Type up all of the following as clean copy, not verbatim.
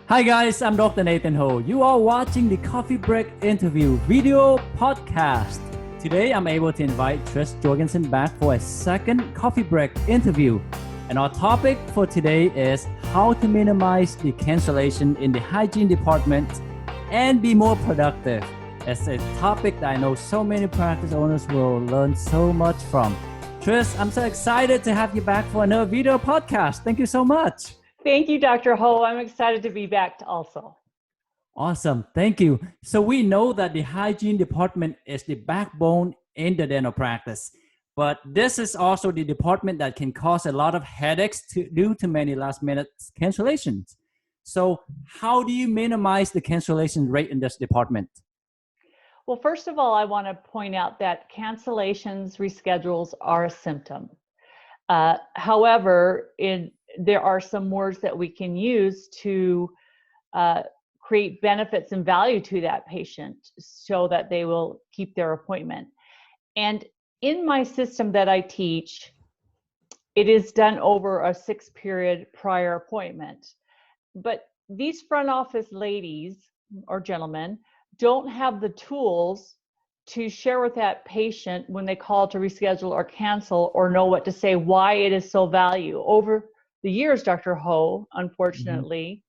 Hi guys, I'm Dr. Nathan Ho. You are watching the Coffee Break Interview video podcast. Today I'm able to invite Trish Jorgensen back for a second Coffee Break interview. And our topic for today is how to minimize the cancellation in the hygiene department and be more productive. It's a topic that I know so many practice owners will learn so much from. Trish, I'm so excited to have you back for another video podcast. Thank you so much. Thank you, Dr. Ho. I'm excited to be back also. Awesome. Thank you. So we know that the hygiene department is the backbone in the dental practice, but this is also the department that can cause a lot of headaches due to many last minute cancellations. So how do you minimize the cancellation rate in this department? Well, first of all, I want to point out that cancellations, reschedules are a symptom. However, there are some words that we can use to create benefits and value to that patient so that they will keep their appointment. And in my system that I teach, it is done over a 6-period prior appointment. But these front office ladies or gentlemen don't have the tools to share with that patient when they call to reschedule or cancel, or know what to say, why it is so value. Over the years, Dr. Ho, unfortunately,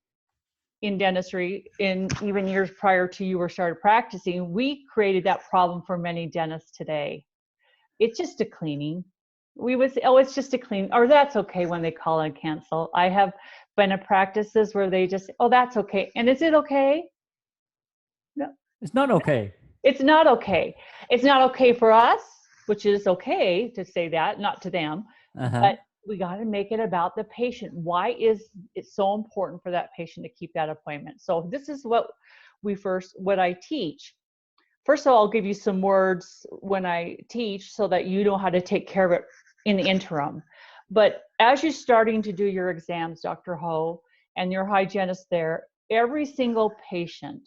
in dentistry, in even years prior to you were started practicing, we created that problem for many dentists today. It's just a cleaning. We would say, oh, it's just a clean, or that's okay when they call and cancel. I have been in practices where they just, oh, that's okay. And is it okay? No. It's not okay. It's not okay. It's not okay for us, which is okay to say that, not to them, but we got to make it about the patient. Why is it so important for that patient to keep that appointment? So this is what I teach. First of all, I'll give you some words when I teach so that you know how to take care of it in the interim. But as you're starting to do your exams, Dr. Ho, and your hygienist there, every single patient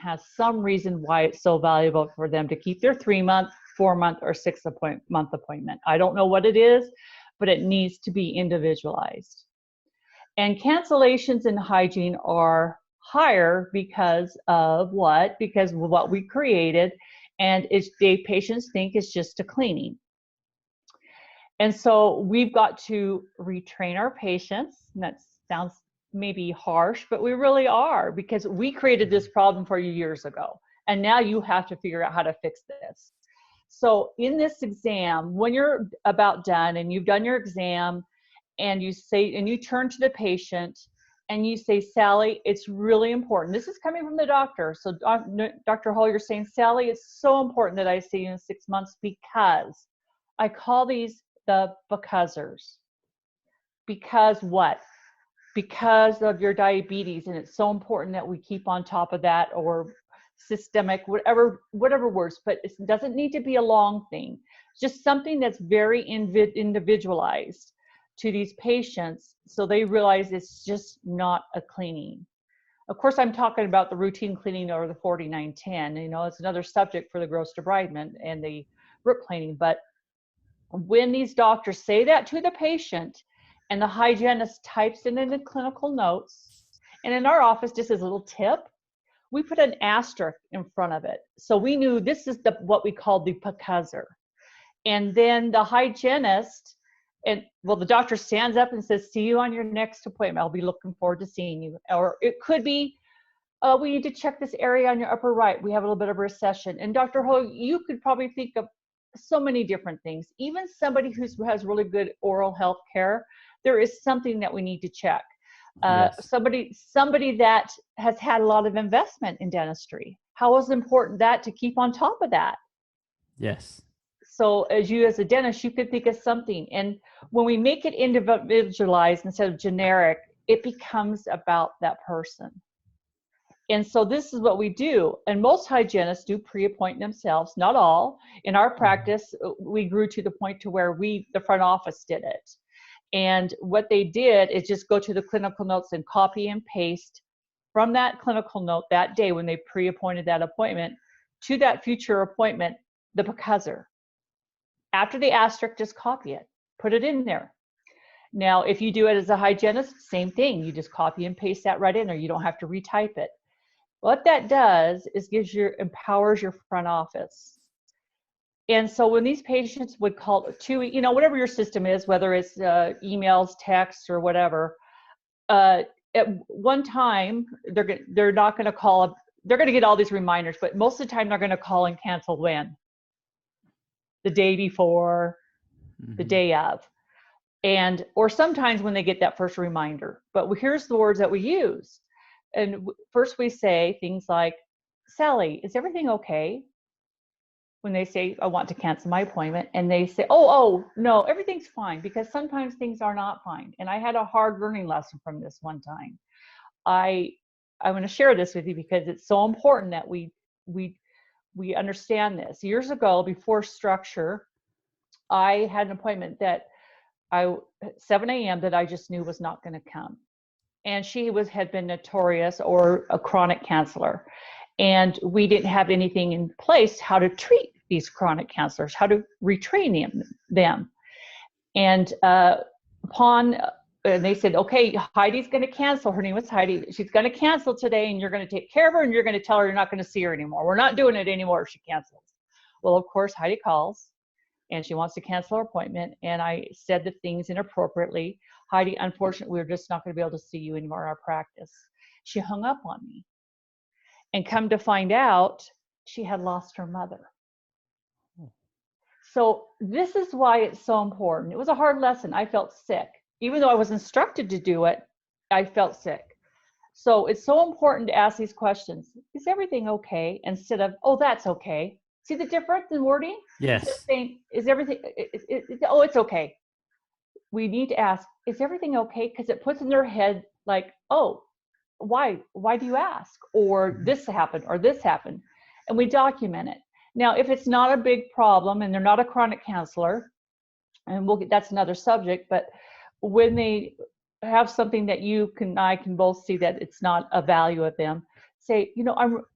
has some reason why it's so valuable for them to keep their 3-month, 4-month, or 6-month appointment. I don't know what it is, but it needs to be individualized. And cancellations in hygiene are higher because of what? Because of what we created, and patients think it's just a cleaning. And so we've got to retrain our patients. And that sounds maybe harsh, but we really are, because we created this problem for you years ago, and now you have to figure out how to fix this. So in this exam, when you're about done and you've done your exam, and you turn to the patient and you say, Sally, it's really important. This is coming from the doctor. So Dr. Ho, you're saying, Sally, it's so important that I see you in 6 months because I call these the becausers. Because what? Because of your diabetes, and it's so important that we keep on top of that, or systemic, whatever words, but it doesn't need to be a long thing. Just something that's very individualized to these patients, so they realize it's just not a cleaning. Of course, I'm talking about the routine cleaning or the 4910. It's another subject for the gross debridement and the root planing. But when these doctors say that to the patient, and the hygienist types it in the clinical notes, and in our office, just as a little tip, we put an asterisk in front of it. So we knew this is what we call the becauser. And then the hygienist, the doctor stands up and says, see you on your next appointment. I'll be looking forward to seeing you. Or it could be, we need to check this area on your upper right. We have a little bit of recession. And Dr. Ho, you could probably think of so many different things. Even somebody who has really good oral health care, there is something that we need to check. Yes. Somebody that has had a lot of investment in dentistry, how is important that to keep on top of that? Yes. So as a dentist, you could think of something. And when we make it individualized instead of generic, it becomes about that person. And so this is what we do. And most hygienists do pre-appoint themselves, not all. In our practice, we grew to the point to where the front office did it. And what they did is just go to the clinical notes and copy and paste from that clinical note that day when they pre-appointed that appointment to that future appointment, the becauser. After the asterisk, just copy it, put it in there. Now, if you do it as a hygienist, same thing. You just copy and paste that right in there. You don't have to retype it. What that does is empowers your front office. And so when these patients would call whatever your system is, whether it's emails, texts, or whatever, at one time they're not going to call. They're going to get all these reminders, but most of the time they're going to call and cancel when? The day before, the day of. Or sometimes when they get that first reminder. But here's the words that we use. And first we say things like, Sally, is everything okay? When they say, I want to cancel my appointment, and they say, oh, no, everything's fine, because sometimes things are not fine. And I had a hard learning lesson from this one time. I'm going to share this with you because it's so important that we understand this. Years ago, before structure, I had an appointment that 7 a.m. that I just knew was not going to come. And she had been notorious or a chronic canceller. And we didn't have anything in place how to treat these chronic cancelers, how to retrain them. And and they said, okay, Heidi's going to cancel. Her name was Heidi. She's going to cancel today, and you're going to take care of her, and you're going to tell her you're not going to see her anymore. We're not doing it anymore if she cancels. Well, of course, Heidi calls, and she wants to cancel her appointment. And I said the things inappropriately. Heidi, unfortunately, we're just not going to be able to see you anymore in our practice. She hung up on me. And come to find out, she had lost her mother. So this is why it's so important. It was a hard lesson. I felt sick. Even though I was instructed to do it, I felt sick. So it's so important to ask these questions. Is everything okay? Instead of, oh, that's okay. See the difference in wording? Yes. Saying, is everything, oh, it's okay. We need to ask, is everything okay? Because it puts in their head like, oh, why do you ask? Or this happened, or this happened. And we document it. Now, if it's not a big problem and they're not a chronic counselor, and that's another subject, but when they have something that I can both see that it's not a value of them, say,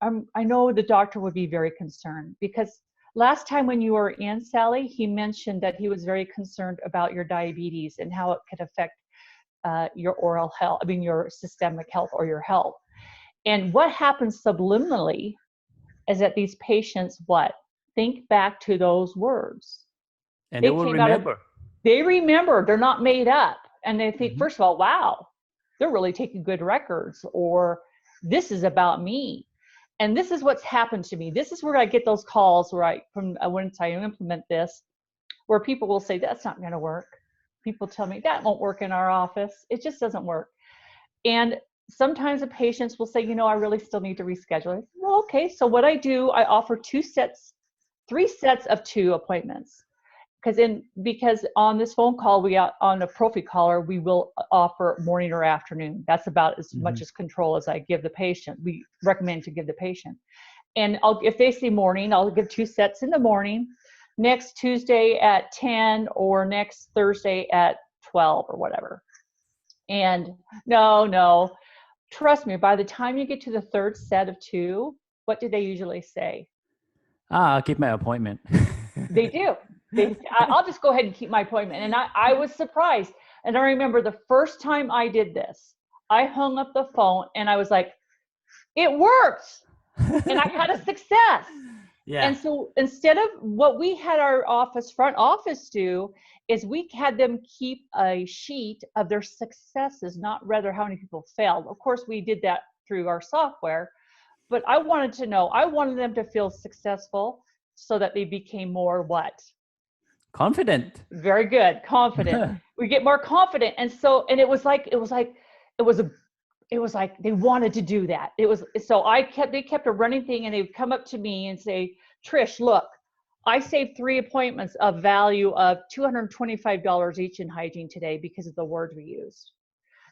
I know the doctor would be very concerned, because last time when you were in, Sally, he mentioned that he was very concerned about your diabetes and how it could affect your oral health, your systemic health or your health. And what happens subliminally is that these patients, think back to those words. And they will remember. They remember, they're not made up. And they think, first of all, wow, they're really taking good records, or this is about me. And this is what's happened to me. This is where I get those calls once I implement this, where people will say, that's not going to work. People tell me that won't work in our office. It just doesn't work. And sometimes the patients will say, I really still need to reschedule. Well, okay. So what I do, I offer 3 sets of 2 appointments. Because on this phone call, on a Profi caller, we will offer morning or afternoon. That's about as much as control as I give the patient. We recommend to give the patient. And if they say morning, I'll give 2 sets in the morning. Next Tuesday at 10 or next Thursday at 12 or whatever. And no, trust me, by the time you get to the 3rd set of 2, what do they usually say? I'll keep my appointment. They do. I'll just go ahead and keep my appointment. And I was surprised. And I remember the first time I did this, I hung up the phone and I was like, it works. And I had a success. Yeah. And so instead of what we had our front office do, is we had them keep a sheet of their successes, not rather how many people failed. Of course, we did that through our software, but I wanted them to feel successful so that they became more what? Confident. Very good. Confident. We get more confident. And it was like they wanted to do that. They kept a running thing, and they would come up to me and say, Trish, look, I saved 3 appointments of value of $225 each in hygiene today because of the words we used.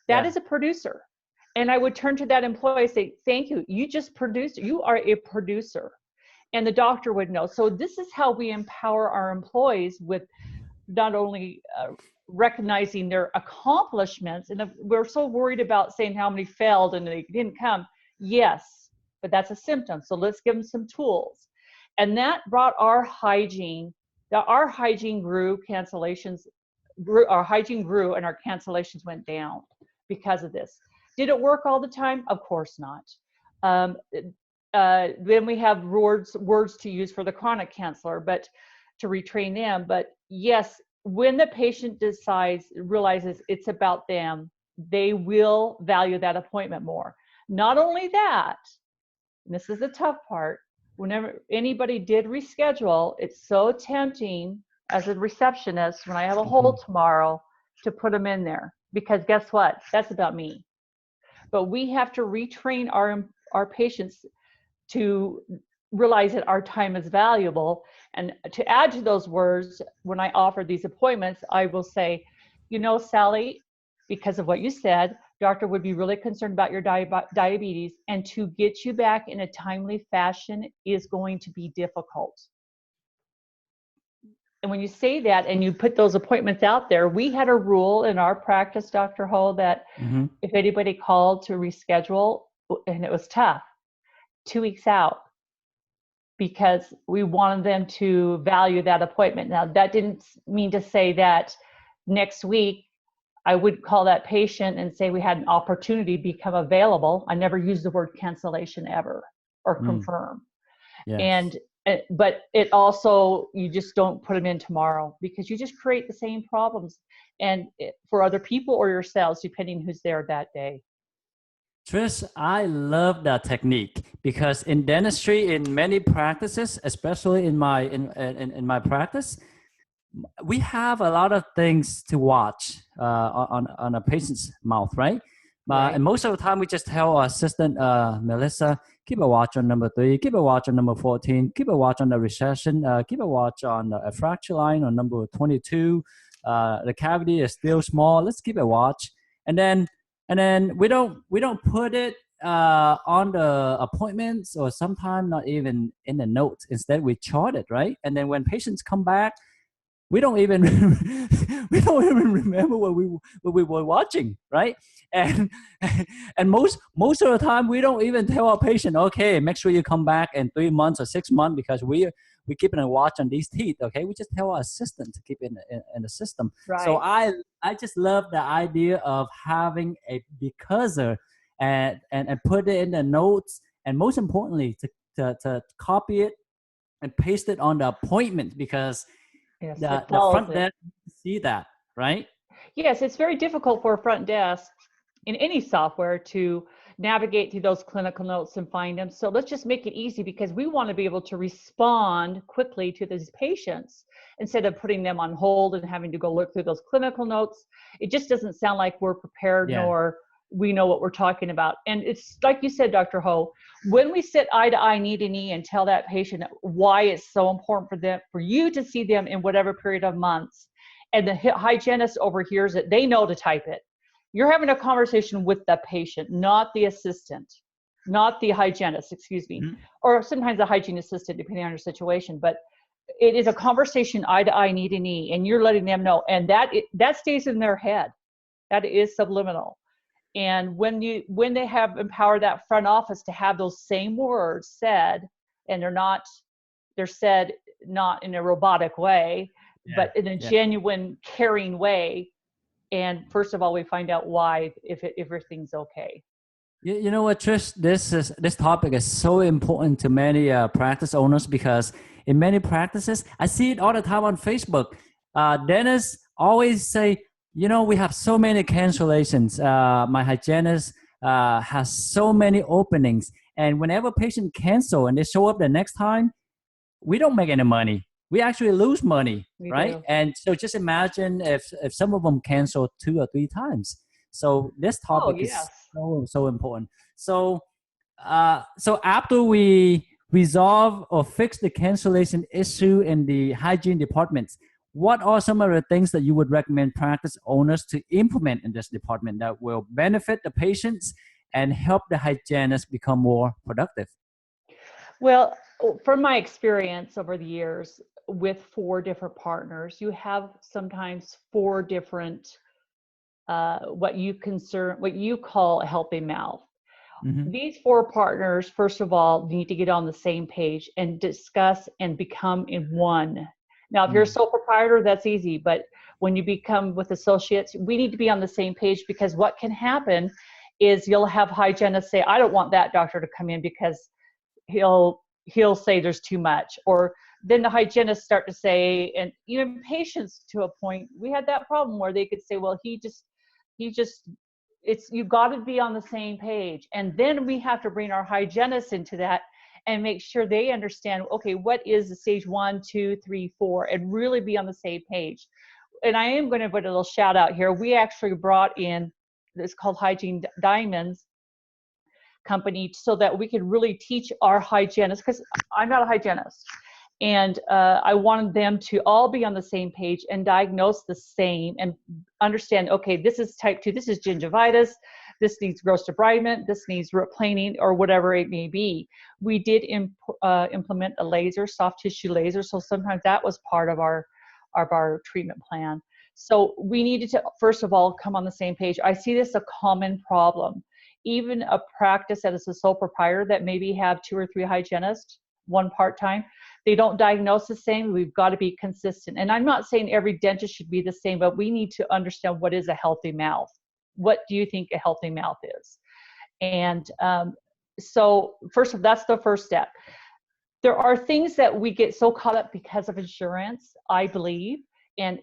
That is a producer. And I would turn to that employee and say, thank you. You just produced, you are a producer. And the doctor would know. So this is how we empower our employees with not only recognizing their accomplishments, and we're so worried about saying how many failed and they didn't come. Yes, but that's a symptom. So let's give them some tools. And that brought our hygiene grew, cancellations our hygiene grew and our cancellations went down because of this. Did it work all the time? Of course not. Then we have words to use for the chronic canceller, but to retrain them. But yes, when the patient realizes it's about them, they will value that appointment more. Not only that, and this is the tough part, whenever anybody did reschedule, it's so tempting as a receptionist when I have a hold tomorrow to put them in there, because guess what? That's about me. But we have to retrain our patients to realize that our time is valuable. And to add to those words, when I offer these appointments, I will say, you know, Sally, because of what you said, doctor would be really concerned about your diabetes, and to get you back in a timely fashion is going to be difficult. And when you say that and you put those appointments out there, we had a rule in our practice, Dr. Ho, that if anybody called to reschedule, and it was tough, 2 weeks out, because we wanted them to value that appointment. Now, that didn't mean to say that next week I would call that patient and say we had an opportunity to become available. I never used the word cancellation ever or confirm. Yes. But it also, you just don't put them in tomorrow, because you just create the same problems for other people or yourselves, depending who's there that day. Trish, I love that technique, because in dentistry, in many practices, especially in my practice, we have a lot of things to watch on a patient's mouth, right? And most of the time, we just tell our assistant, Melissa, keep a watch on number 3, keep a watch on number 14, keep a watch on the recession, keep a watch on a fracture line on number 22. The cavity is still small. Let's keep a watch. And then we don't put it on the appointments, or sometimes not even in the notes. Instead, we chart it, right? And then when patients come back, we don't even remember what we were watching, right? And most of the time, we don't even tell our patient, okay, make sure you come back in 3 months or 6 months, because we're keeping a watch on these teeth. Okay, we just tell our assistant to keep it in the system. Right. So I just love the idea of having a becauser and put it in the notes, and most importantly, to copy it and paste it on the appointment, because yes, the front desk see that, right? Yes, it's very difficult for a front desk in any software to navigate through those clinical notes and find them. So let's just make it easy, because we want to be able to respond quickly to these patients instead of putting them on hold and having to go look through those clinical notes. It just doesn't sound like we're prepared, nor we know what we're talking about. And it's like you said, Dr. Ho, when we sit eye to eye, knee to knee, and tell that patient why it's so important for you to see them in whatever period of months, and the hygienist overhears it, they know to type it. You're having a conversation with the patient, not the assistant, not the hygienist, excuse me, or sometimes a hygiene assistant, depending on your situation. But it is a conversation eye to eye, knee to knee, and you're letting them know, and that stays in their head. That is subliminal. And when they have empowered that front office to have those same words said, and they're said not in a robotic way, but in a genuine, caring way. And first of all, we find out why, if everything's okay. You know what, Trish? This topic is so important to many practice owners, because in many practices, I see it all the time on Facebook. Dentists always say, you know, we have so many cancellations. My hygienist has so many openings. And whenever patient cancel and they show up the next time, we don't make any money. We actually lose money, right? Do. And so just imagine if some of them cancel 2 or 3 times. So this topic is so important. So after we resolve or fix the cancellation issue in the hygiene departments, what are some of the things that you would recommend practice owners to implement in this department that will benefit the patients and help the hygienists become more productive? Well, from my experience over the years with 4 different partners, you have sometimes 4 different what you call a healthy mouth. These 4 partners, first of all, need to get on the same page and discuss and become in one. Now, if you're a sole proprietor, that's easy. But when you become with associates, we need to be on the same page, because what can happen is you'll have hygienists say, I don't want that doctor to come in because he'll say there's too much. Or then the hygienists start to say, and even patients to a point, we had that problem where they could say, well, he just, you've got to be on the same page. And then we have to bring our hygienists into that and make sure they understand, okay, what is the stage 1, 2, 3, 4, and really be on the same page. And I am going to put a little shout out here. We actually brought in, it's called Hygiene Diamonds company, so that we could really teach our hygienists, because I'm not a hygienist. And I wanted them to all be on the same page and diagnose the same and understand, okay, this is type 2, this is gingivitis, this needs gross debridement, this needs root planing, or whatever it may be. We did implement a laser, soft tissue laser, so sometimes that was part of our treatment plan. So we needed to, first of all, come on the same page. I see this a common problem. Even a practice that is a sole proprietor that maybe have 2 or 3 hygienists, 1 part-time, they don't diagnose the same. We've got to be consistent. And I'm not saying every dentist should be the same, but we need to understand what is a healthy mouth. What do you think a healthy mouth is? And so first of all, that's the first step. There are things that we get so caught up because of insurance, I believe, and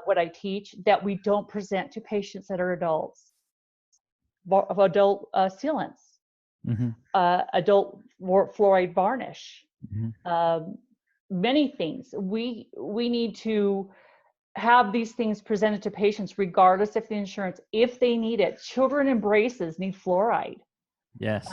what I teach, that we don't present to patients that are adults. Adult sealants, adult fluoride varnish, many things. We need to have these things presented to patients regardless of the insurance, if they need it. Children in braces need fluoride. Yes.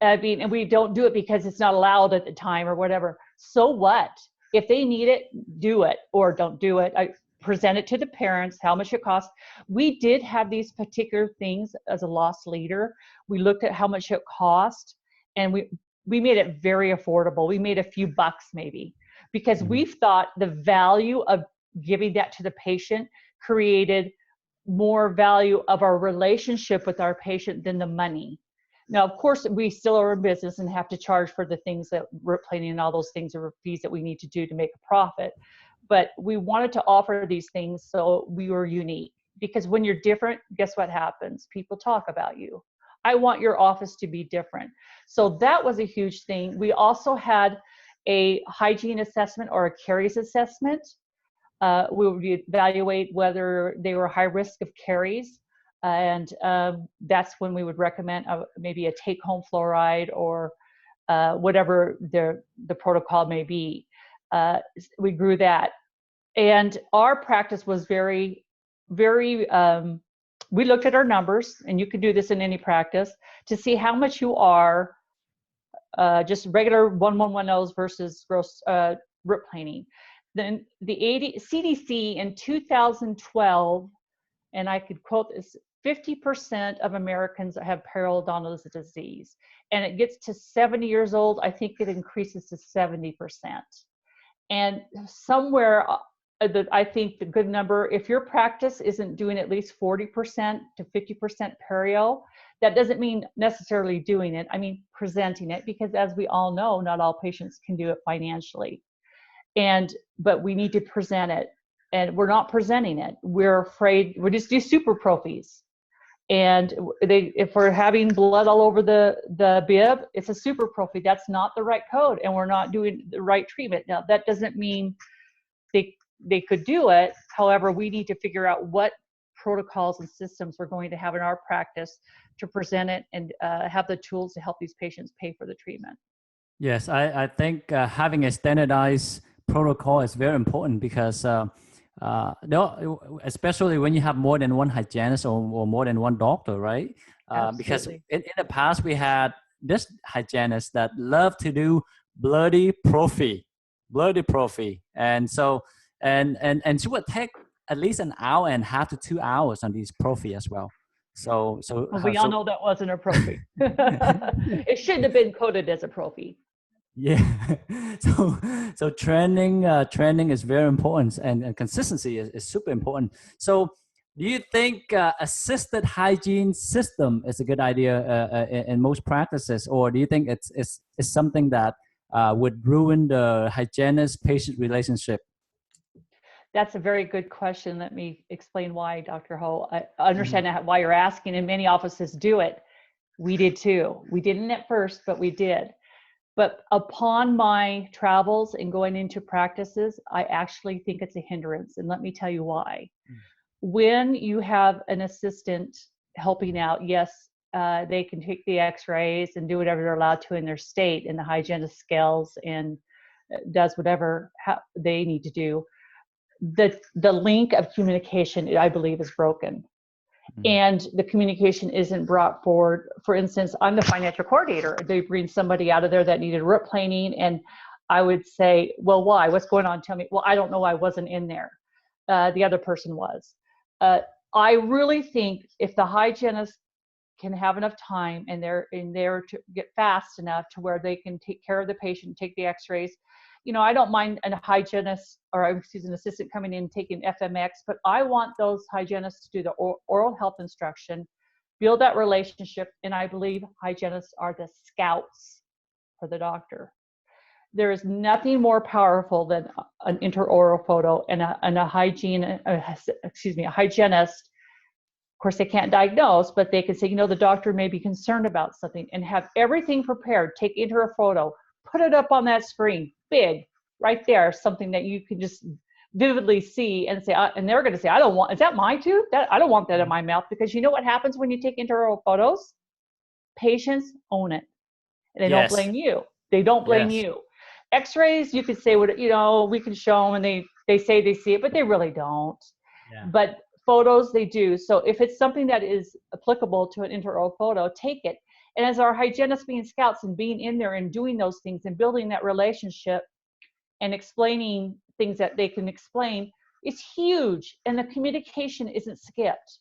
I mean, and we don't do it because it's not allowed at the time or whatever. So what? If they need it, do it, or don't do it. I present it to the parents, how much it costs. We did have these particular things as a loss leader. We looked at how much it cost, and we made it very affordable. We made a few bucks maybe, because we've thought the value of giving that to the patient created more value of our relationship with our patient than the money. Now, of course, we still are in business and have to charge for the things that root planing and all those things are fees that we need to do to make a profit. But we wanted to offer these things so we were unique, because when you're different, guess what happens? People talk about you. I want your office to be different. So that was a huge thing. We also had a hygiene assessment or a caries assessment. We would evaluate whether they were high risk of caries. And that's when we would recommend maybe a take-home fluoride or whatever the protocol may be. We grew that. And our practice was very, very, we looked at our numbers, and you could do this in any practice, to see how much you are just regular 1110s versus gross root planing. Then the CDC in 2012, and I could quote this, 50% of Americans have periodontal disease, and it gets to 70 years old, I think it increases to 70%. And somewhere, I think the good number, if your practice isn't doing at least 40% to 50% perio, that doesn't mean necessarily doing it. I mean presenting it, because as we all know, not all patients can do it financially. But we need to present it, and we're not presenting it. We're afraid, we just do super prophies. And if we're having blood all over the bib, it's a super prophy. That's not the right code, and we're not doing the right treatment. Now, that doesn't mean they could do it. However, we need to figure out what protocols and systems we're going to have in our practice to present it and have the tools to help these patients pay for the treatment. Yes, I think having a standardized protocol is very important, because especially when you have more than one hygienist or more than one doctor, right? Because in the past we had this hygienist that loved to do bloody prophy, and so and she would take at least an hour and a half to 2 hours on these prophy as well. So we all know that wasn't a prophy. It shouldn't have been coded as a prophy. Yeah. So training is very important, and consistency is super important. So do you think assisted hygiene system is a good idea in most practices, or do you think it's something that would ruin the hygienist-patient relationship? That's a very good question. Let me explain why, Dr. Ho. I understand why you're asking, and many offices do it. We did too. We didn't at first, but we did. But upon my travels and going into practices, I actually think it's a hindrance. And let me tell you why. When you have an assistant helping out, yes, they can take the x-rays and do whatever they're allowed to in their state, and the hygienist scales and does whatever they need to do. The link of communication, I believe, is broken. And the communication isn't brought forward. For instance, I'm the financial coordinator. They bring somebody out of there that needed root planing, and I would say, well, why? What's going on? Tell me. Well, I don't know. I wasn't in there. The other person was. I really think if the hygienist can have enough time and they're in there to get fast enough to where they can take care of the patient, take the x-rays. I don't mind a hygienist or an assistant coming in taking FMX, but I want those hygienists to do the oral health instruction, build that relationship, and I believe hygienists are the scouts for the doctor. There is nothing more powerful than an intraoral photo and a hygienist. Of course, they can't diagnose, but they can say, the doctor may be concerned about something, and have everything prepared. Take a photo, put it up on that screen, big, right there, something that you can just vividly see and say, and they're going to say, is that my tooth? I don't want that in my mouth, because you know what happens when you take intraoral photos? Patients own it. And they don't blame you. They don't blame you. X-rays, you could say, we can show them, and they say they see it, but they really don't. Yeah. But photos, they do. So if it's something that is applicable to an intraoral photo, take it. And as our hygienists being scouts and being in there and doing those things and building that relationship and explaining things that they can explain, it's huge. And the communication isn't skipped.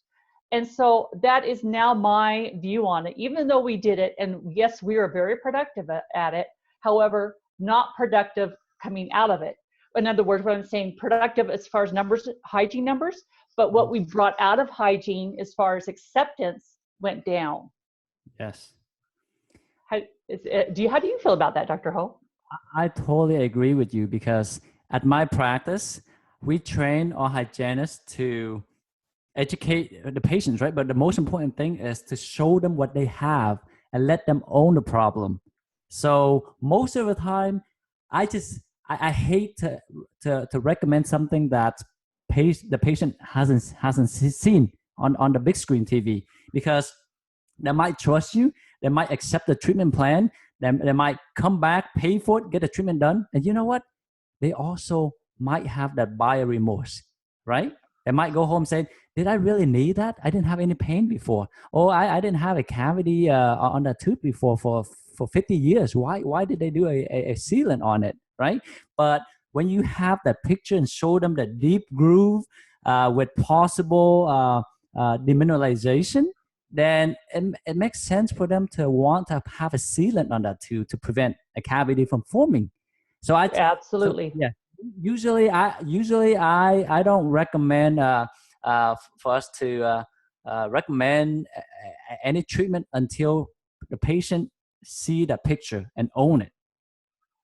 And so that is now my view on it, even though we did it. And yes, we were very productive at it. However, not productive coming out of it. In other words, what I'm saying, productive as far as numbers, hygiene numbers, but what we brought out of hygiene as far as acceptance went down. Yes. How do you feel about that, Dr. Ho? I totally agree with you, because at my practice, we train our hygienists to educate the patients, right? But the most important thing is to show them what they have and let them own the problem. So most of the time, I hate to recommend something that the patient hasn't seen on the big screen TV, because they might trust you, they might accept the treatment plan, they might come back, pay for it, get the treatment done, and you know what? They also might have that buyer remorse, right? They might go home saying, did I really need that? I didn't have any pain before. Oh, I didn't have a cavity on that tooth before for 50 years. Why did they do a sealant on it, right? But when you have that picture and show them the deep groove with possible demineralization, then it makes sense for them to want to have a sealant on that tooth to prevent a cavity from forming. So absolutely. So, yeah. Usually I don't recommend for us to recommend any treatment until the patient see the picture and own it.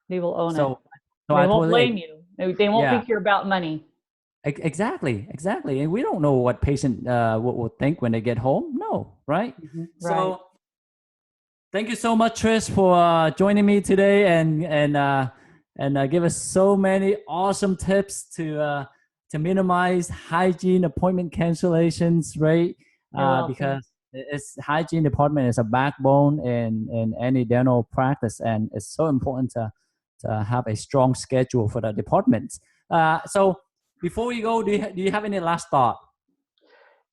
They will own it. So they won't blame you. They won't think you're about money. Exactly. And we don't know what patient will think when they get home. No, right? Mm-hmm. So thank you so much, Trish, for joining me today and give us so many awesome tips to minimize hygiene appointment cancellations rate, because hygiene department is a backbone in any dental practice, and it's so important to have a strong schedule for the departments. So before we go, do you have any last thought?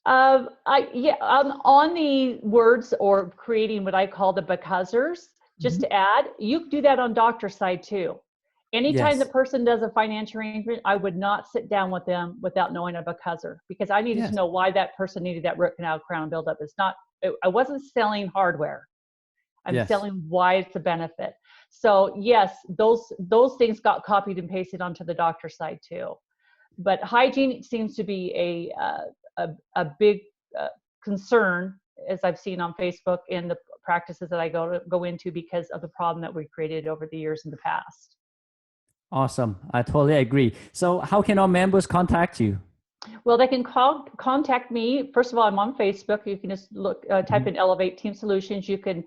On the words or creating what I call the becausers, just to add, you do that on doctor side too. Anytime the person does a financial arrangement, I would not sit down with them without knowing a becauser, because I needed to know why that person needed that root canal crown buildup. I wasn't selling hardware. I'm selling why it's a benefit. So yes, those things got copied and pasted onto the doctor side too. But hygiene seems to be a big concern, as I've seen on Facebook in the practices that I go into, because of the problem that we created over the years in the past. Awesome. I totally agree. So how can our members contact you? Well, they can contact me. First of all, I'm on Facebook. You can just look, type in Elevate Team Solutions. You can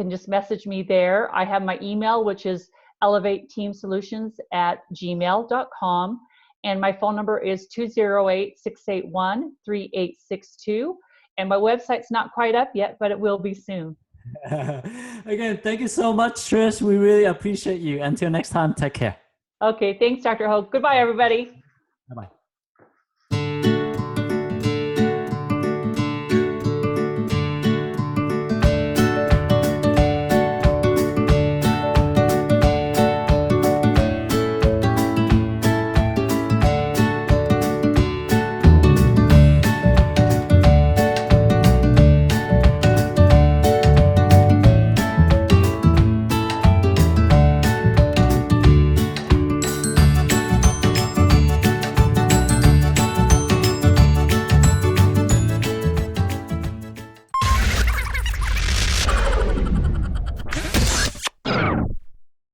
just message me there. I have my email, which is elevateteamsolutions@gmail.com. And my phone number is 208-681-3862. And my website's not quite up yet, but it will be soon. Again, thank you so much, Trish. We really appreciate you. Until next time, take care. Okay, thanks, Dr. Ho. Goodbye, everybody. Bye-bye.